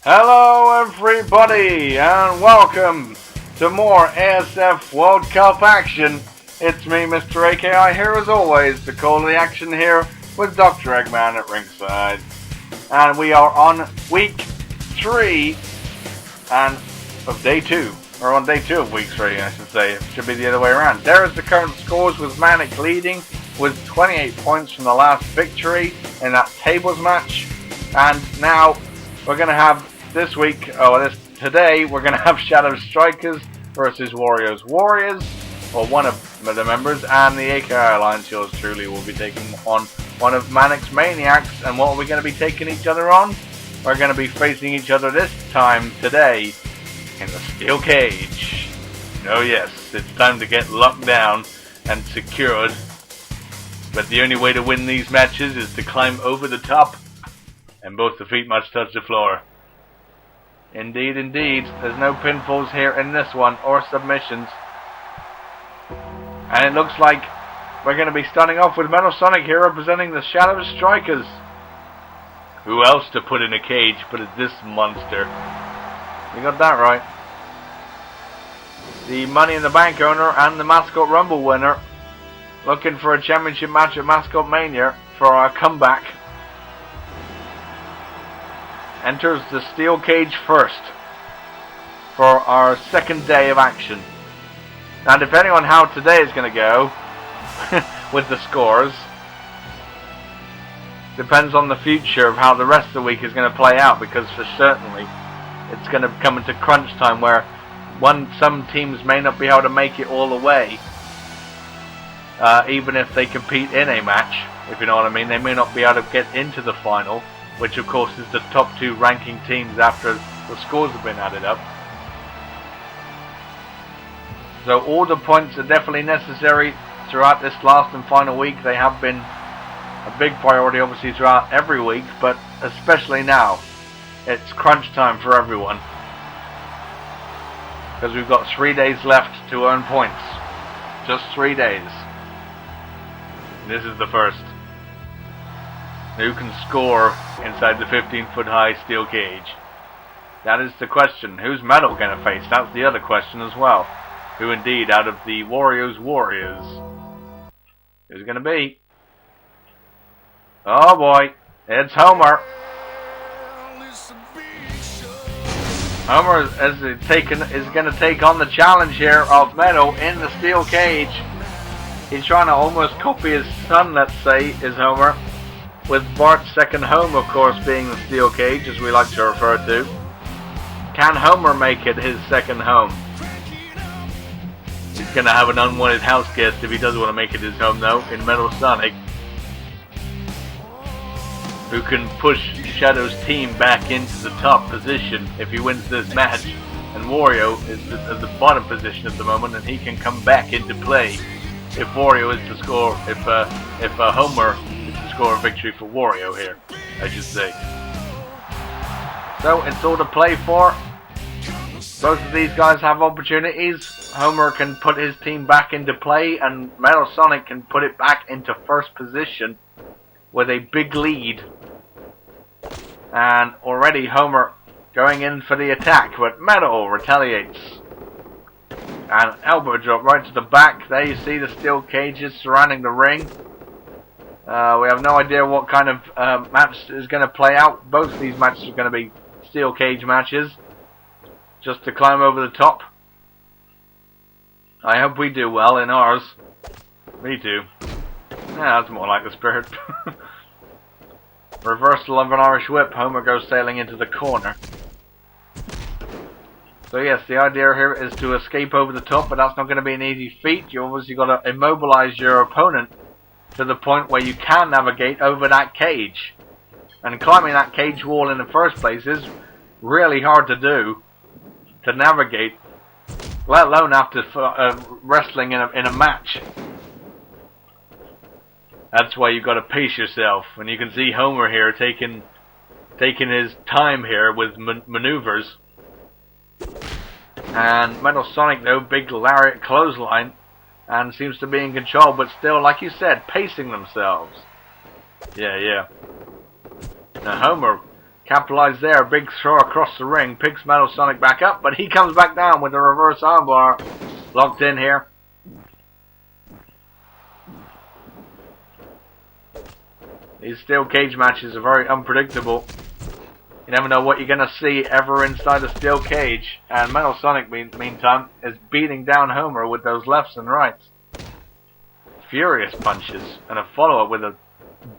Hello everybody and welcome to more ASF World Cup action. It's me, Mr. AKI, here as always to call the action here with Dr. Eggman at ringside. And we are on week 3 and of day 2. Or on day 2 of week 3, I should say. It should be the other way around. There is the current scores with Manic leading with 28 points from the last victory in that tables match. And now we're going to have today we're going to have Shadow Strikers versus Warriors Warriors, or one of the members, and the AKI Alliance, yours truly, will be taking on one of Manic's Maniacs. And what are we going to be taking each other on? We're going to be facing each other this time today in the steel cage. Oh yes, it's time to get locked down and secured. But the only way to win these matches is to climb over the top, and both the feet must touch the floor. Indeed, indeed. There's no pinfalls here in this one, or submissions. And it looks like we're going to be starting off with Metal Sonic here representing the Shadow Strikers. Who else to put in a cage but this monster? You got that right. The Money in the Bank owner and the Mascot Rumble winner, looking for a championship match at Mascot Mania for our comeback. Enters the steel cage first for our second day of action. Now, depending on how today is going to go with the scores, depends on the future of how the rest of the week is going to play out, because for certainly it's going to come into crunch time where some teams may not be able to make it all the way, even if they compete in a match, if you know what I mean. They may not be able to get into the final, which of course is the top 2 ranking teams after the scores have been added up. So all the points are definitely necessary throughout this last and final week. They have been a big priority obviously throughout every week, but especially now. It's crunch time for everyone, because we've got 3 days left to earn points. Just 3 days. This is the first. Who can score inside the 15-foot high steel cage? That is the question. Who's Metal going to face? That's the other question as well. Who indeed, out of the Warriors Warriors? Who's it going to be? Oh boy, it's Homer. Homer is going to take on the challenge here of Metal in the steel cage. He's trying to almost copy his son, let's say, is Homer. With Bart's second home, of course, being the steel cage, as we like to refer to. Can Homer make it his second home? He's going to have an unwanted house guest if he does want to make it his home, though, in Metal Sonic, who can push Shadow's team back into the top position if he wins this match. And Wario is at the bottom position at the moment, and he can come back into play if Wario is to score, if Homer score a victory for Wario here, I should say. So it's all to play for. Both of these guys have opportunities. Homer can put his team back into play, and Metal Sonic can put it back into first position with a big lead. And already Homer going in for the attack, but Metal retaliates. And elbow drop right to the back. There you see the steel cages surrounding the ring. We have no idea what kind of match is going to play out. Both of these matches are going to be steel cage matches, just to climb over the top. I hope we do well in ours. Me too. Yeah, that's more like the spirit. Reversal of an Irish whip. Homer goes sailing into the corner. So yes, the idea here is to escape over the top, but that's not going to be an easy feat. You obviously got to immobilize your opponent to the point where you can navigate over that cage. And climbing that cage wall in the first place is really hard to do, to navigate, let alone after wrestling in a match. That's why you've got to pace yourself. And you can see Homer here taking his time here with maneuvers. And Metal Sonic, though, big lariat clothesline, and seems to be in control, but still, like you said, pacing themselves. Yeah. Now Homer Capitalized there, big throw across the ring, picks Metal Sonic back up, but he comes back down with a reverse armbar. Locked in here. These steel cage matches are very unpredictable. You never know what you're going to see ever inside a steel cage. And Metal Sonic, meantime, is beating down Homer with those lefts and rights. Furious punches, and a follow-up with a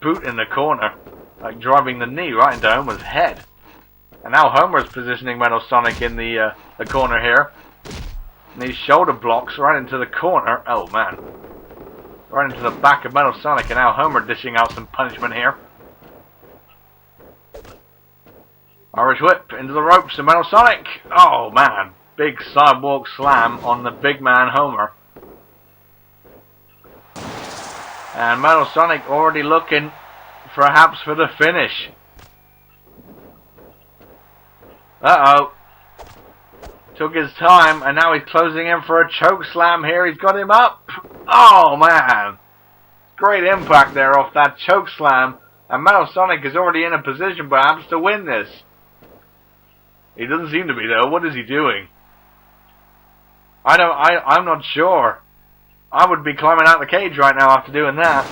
boot in the corner, like driving the knee right into Homer's head. And now Homer's positioning Metal Sonic in the corner here. And these shoulder blocks right into the corner. Oh man. Right into the back of Metal Sonic, and now Homer dishing out some punishment here. Irish whip into the ropes of Metal Sonic. Oh man. Big sidewalk slam on the big man Homer. And Metal Sonic already looking perhaps for the finish. Uh-oh. Took his time, and now he's closing in for a choke slam here. He's got him up. Oh, man. Great impact there off that choke slam. And Metal Sonic is already in a position perhaps to win this. He doesn't seem to be, though. What is he doing? I'm not sure. I would be climbing out the cage right now after doing that.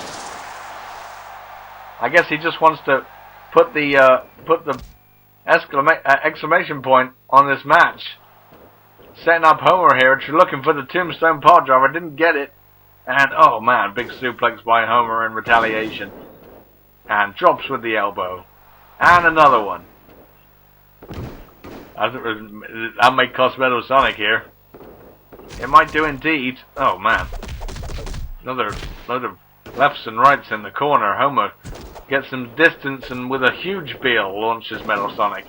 I guess he just wants to put the exclamation point on this match. Setting up Homer here, looking for the tombstone pile driver, didn't get it. And, oh man, big suplex by Homer in retaliation. And drops with the elbow. And another one. That may cost Metal Sonic here. It might do indeed. Oh man. Another load of lefts and rights in the corner. Homer gets some distance and with a huge beel launches Metal Sonic.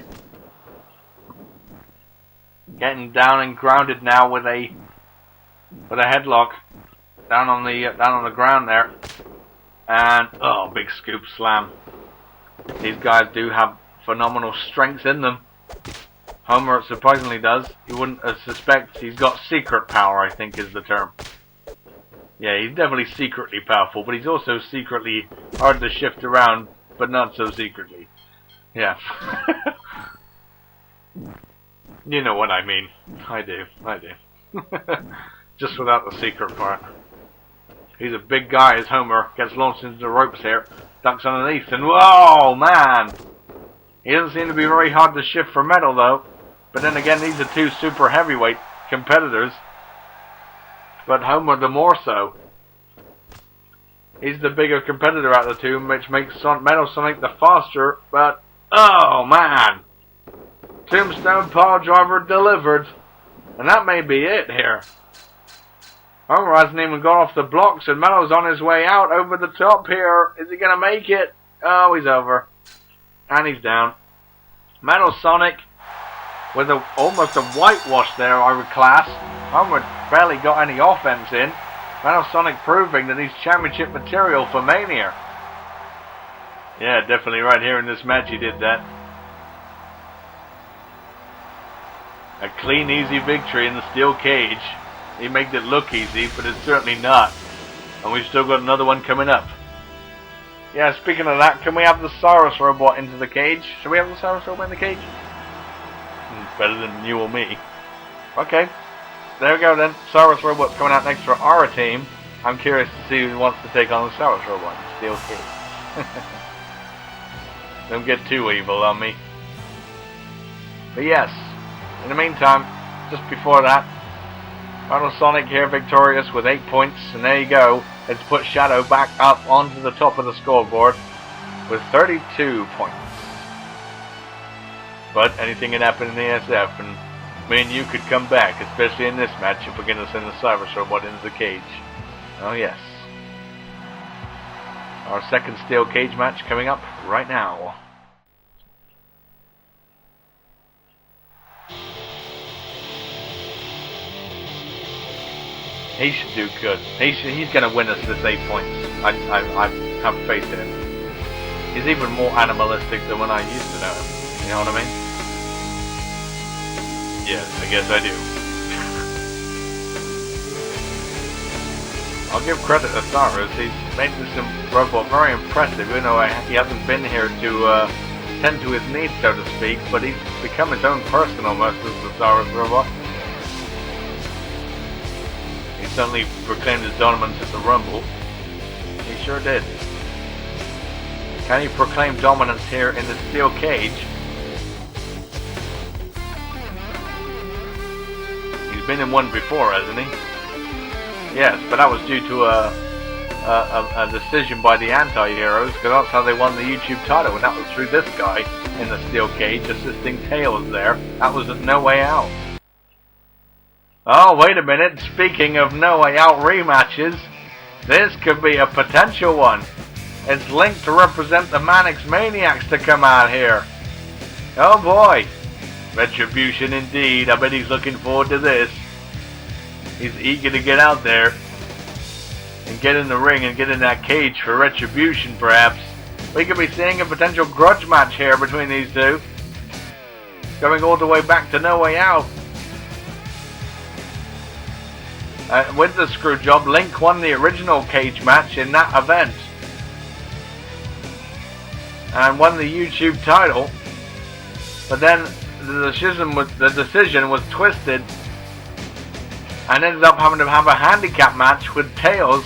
Getting down and grounded now with a headlock down on the ground there. And oh, big scoop slam. These guys do have phenomenal strength in them. Homer surprisingly does. You wouldn't suspect he's got secret power, I think is the term. Yeah, he's definitely secretly powerful, but he's also secretly hard to shift around, but not so secretly. Yeah. You know what I mean. I do. Just without the secret part. He's a big guy as Homer gets launched into the ropes here. Ducks underneath, and whoa, man! He doesn't seem to be very hard to shift for Metal, though. But then again, these are two super heavyweight competitors. But Homer the more so. He's the bigger competitor out of the two, which makes Metal Sonic the faster. But, oh man! Tombstone pile driver delivered. And that may be it here. Homer hasn't even got off the blocks, and Metal's on his way out over the top here. Is he going to make it? Oh, he's over. And he's down. Metal Sonic with almost a whitewash there, I would class. Homer barely got any offense in. Metal Sonic proving that he's championship material for Mania. Yeah, definitely right here in this match he did that. A clean, easy victory in the steel cage. He made it look easy, but it's certainly not. And we've still got another one coming up. Yeah, speaking of that, can we have the Cyrus robot into the cage? Should we have the Cyrus robot in the cage? Better than you or me. Okay. There we go then. Cyrus robot coming out next for our team. I'm curious to see who wants to take on the Cyrus robot in steel cage. Don't get too evil on me. But yes, in the meantime, just before that, Metal Sonic here victorious with 8 points, and there you go. Let's put Shadow back up onto the top of the scoreboard with 32 points. But anything can happen in the ASF, and me and you could come back, especially in this match if we're going to send the Cyrus robot into the cage. Oh yes. Our second steel cage match coming up right now. He should do good. He's going to win us this 8 points. I have faith in him. He's even more animalistic than when I used to know him. You know what I mean? Yes, I guess I do. I'll give credit to Cyrus. He's made this robot very impressive. You know, he hasn't been here to tend to his needs, so to speak, but he's become his own person almost as the Saurus robot. He certainly proclaimed his dominance at the Rumble. He sure did. Can he proclaim dominance here in the steel cage? He's been in one before, hasn't he? Yes, but that was due to a decision by the anti-heroes, because that's how they won the YouTube title, and that was through this guy in the steel cage assisting Tails there. That was at No Way Out. Oh, wait a minute, speaking of No Way Out rematches, this could be a potential one. It's Link to represent the Manix Maniacs to come out here. Oh boy. Retribution indeed. I bet he's looking forward to this. He's eager to get out there and get in the ring and get in that cage for retribution, perhaps. We could be seeing a potential grudge match here between these two. Going all the way back to No Way Out. With the screw job, Link won the original cage match in that event. And won the YouTube title. But then the decision was twisted and ended up having to have a handicap match with Tails,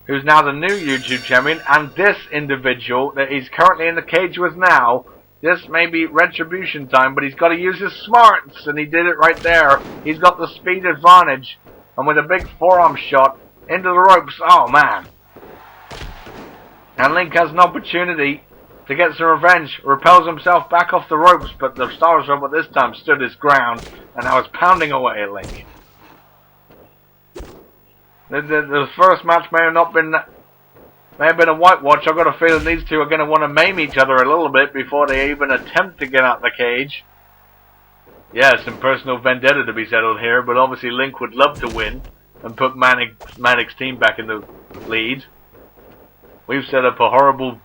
who's now the new YouTube champion, and this individual that he's currently in the cage with now. This may be retribution time, but he's got to use his smarts, and he did it right there. He's got the speed advantage, and with a big forearm shot into the ropes, oh man. And Link has an opportunity to get some revenge, repels himself back off the ropes, but the Saurus robot this time stood his ground, and now is pounding away at Link. The first match may have been a whitewash. I've got a feeling these two are going to want to maim each other a little bit before they even attempt to get out the cage. Yeah, some personal vendetta to be settled here, but obviously Link would love to win and put Manix's team back in the lead. We've set up a horrible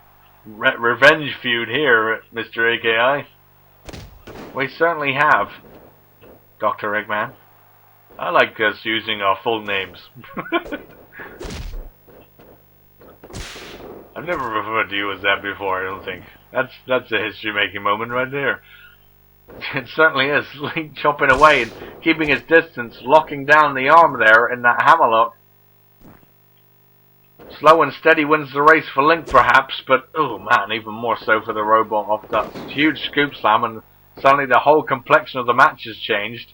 revenge feud here, Mr. AKI. We certainly have, Dr. Eggman. I like us using our full names. I've never referred to you as that before, I don't think. That's a history-making moment right there. It certainly is. Link chopping away and keeping his distance, locking down the arm there in that hammerlock. Slow and steady wins the race for Link, perhaps, but, oh man, even more so for the robot off that huge scoop slam, and suddenly the whole complexion of the match has changed.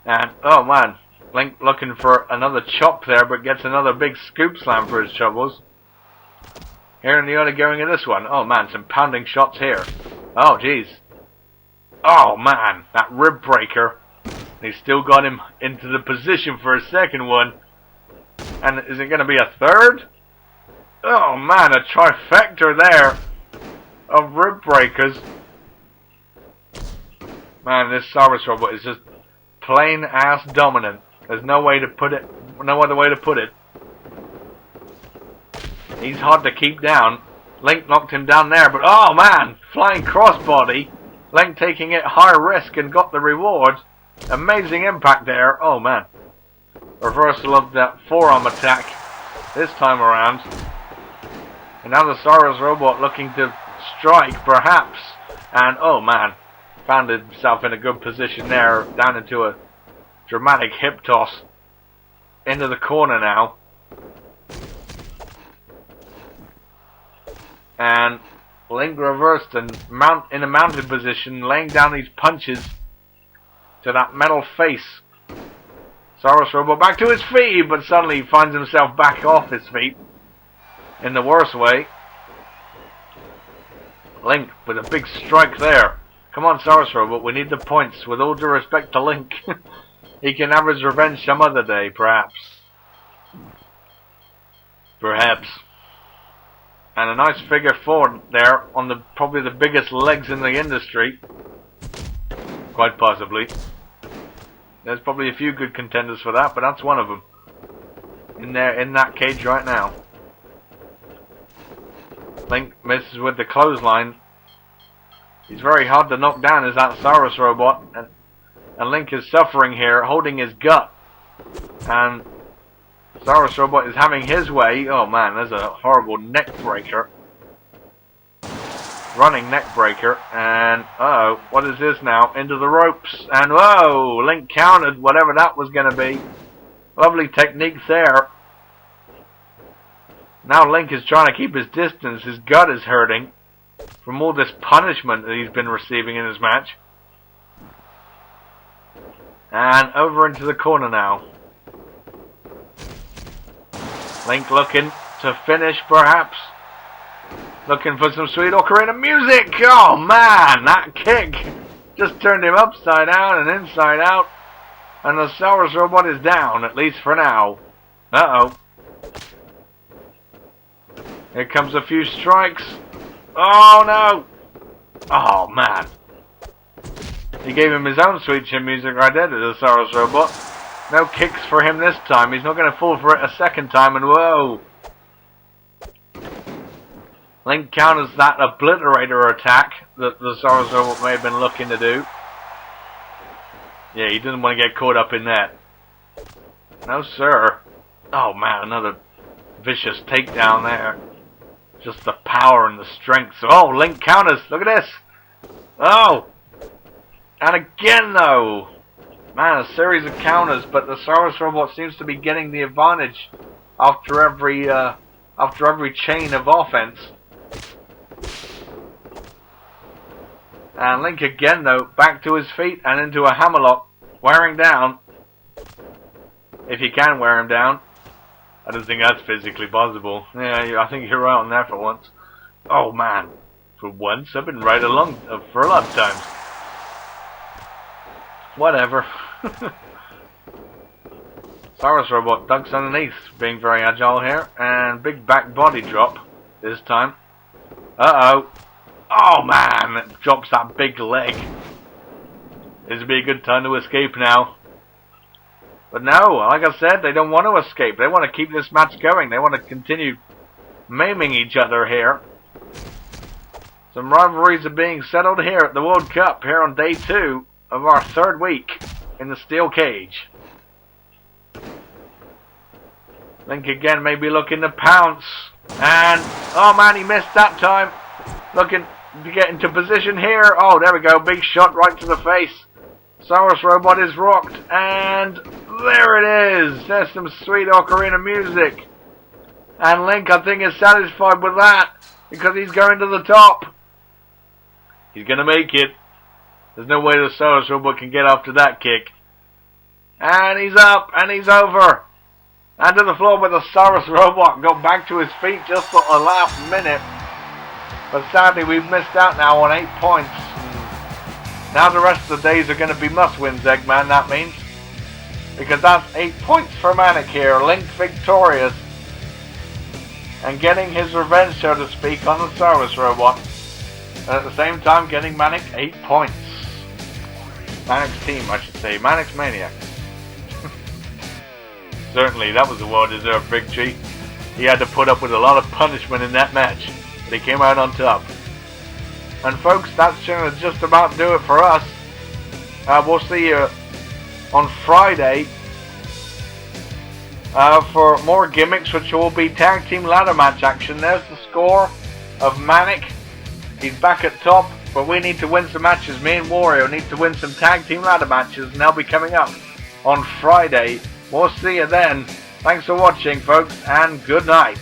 And, oh man, Link looking for another chop there, but gets another big scoop slam for his troubles. Here in the early going of this one. Oh man, some pounding shots here. Oh jeez. Oh man, that rib breaker. He's still got him into the position for a second one. And is it going to be a third? Oh man, a trifecta there of rib breakers. Man, this Saurus robot is just plain ass dominant. There's no way to put it, no other way to put it. He's hard to keep down. Link knocked him down there, but oh man, flying crossbody. Link taking it high risk and got the reward. Amazing impact there. Oh man. Reversal of that forearm attack this time around. And now the Saurus robot looking to strike, perhaps. And oh man, found himself in a good position there, down into a dramatic hip toss into the corner now. And Link reversed and in a mounted position, laying down these punches to that metal face. Saurus robot back to his feet, but suddenly he finds himself back off his feet in the worst way. Link with a big strike there. Come on, Saurus robot, we need the points. With all due respect to Link, he can have his revenge some other day, perhaps. Perhaps. And a nice figure four there on the probably the biggest legs in the industry. Quite possibly. There's probably a few good contenders for that, but that's one of them. In that cage right now. Link misses with the clothesline. He's very hard to knock down as that Saurus robot, and Link is suffering here, holding his gut. And Saurus robot is having his way. Oh man, there's a horrible neck breaker. running neck breaker, and uh-oh, what is this now? Into the ropes, and whoa, Link countered whatever that was going to be. Lovely techniques there. Now Link is trying to keep his distance. His gut is hurting from all this punishment that he's been receiving in his match. And over into the corner now. Link looking to finish perhaps. Looking for some sweet ocarina music. Oh man, that kick just turned him upside down and inside out. And the Saurus robot is down, at least for now. Uh-oh. Here comes a few strikes. Oh no! Oh man. He gave him his own sweet chin music right there to the Saurus robot. No kicks for him this time. He's not going to fall for it a second time, and whoa! Link counters that obliterator attack that the Saurus robot may have been looking to do. Yeah, he doesn't want to get caught up in that. No sir. Oh man, another vicious takedown there. Just the power and the strength. Oh, Link counters. Look at this. Oh! And again though. Man, a series of counters, but the Saurus robot seems to be getting the advantage after every chain of offense. And Link again though, back to his feet and into a hammerlock, wearing down. If you can wear him down. I don't think that's physically possible. Yeah, I think you're right on that for once. Oh man, for once I've been right along for a lot of times. Whatever. Saurus robot ducks underneath, being very agile here, and big back body drop this time. Uh-oh. Oh man, it drops that big leg. This would be a good time to escape now. But no, like I said, they don't want to escape. They want to keep this match going. They want to continue maiming each other here. Some rivalries are being settled here at the World Cup, here on day 2 of our 3rd week in the steel cage. Link again may be looking to pounce. And, oh man, he missed that time. Looking to get into position here. Oh, there we go. Big shot right to the face. Saurus robot is rocked. And there it is. There's some sweet ocarina music. And Link, I think, is satisfied with that. Because he's going to the top. He's going to make it. There's no way the Saurus robot can get after that kick. And he's up. And he's over. And to the floor with the Saurus robot. Got back to his feet just for the last minute. But sadly, we've missed out now on 8 points. Now the rest of the days are going to be must-wins, Eggman, that means. Because that's 8 points for Manic here. Link victorious. And getting his revenge, so to speak, on the Saurus robot. And at the same time, getting Manic 8 points. Manic's team, I should say. Manic's Maniac. Certainly, that was a well-deserved victory. He had to put up with a lot of punishment in that match. But he came out on top. And folks, that's going to just about do it for us. We'll see you on Friday for more gimmicks, which will be tag team ladder match action. There's the score of Manic. He's back at top, but we need to win some matches. Me and Wario need to win some tag team ladder matches, and they'll be coming up on Friday. We'll see you then. Thanks for watching, folks, and good night.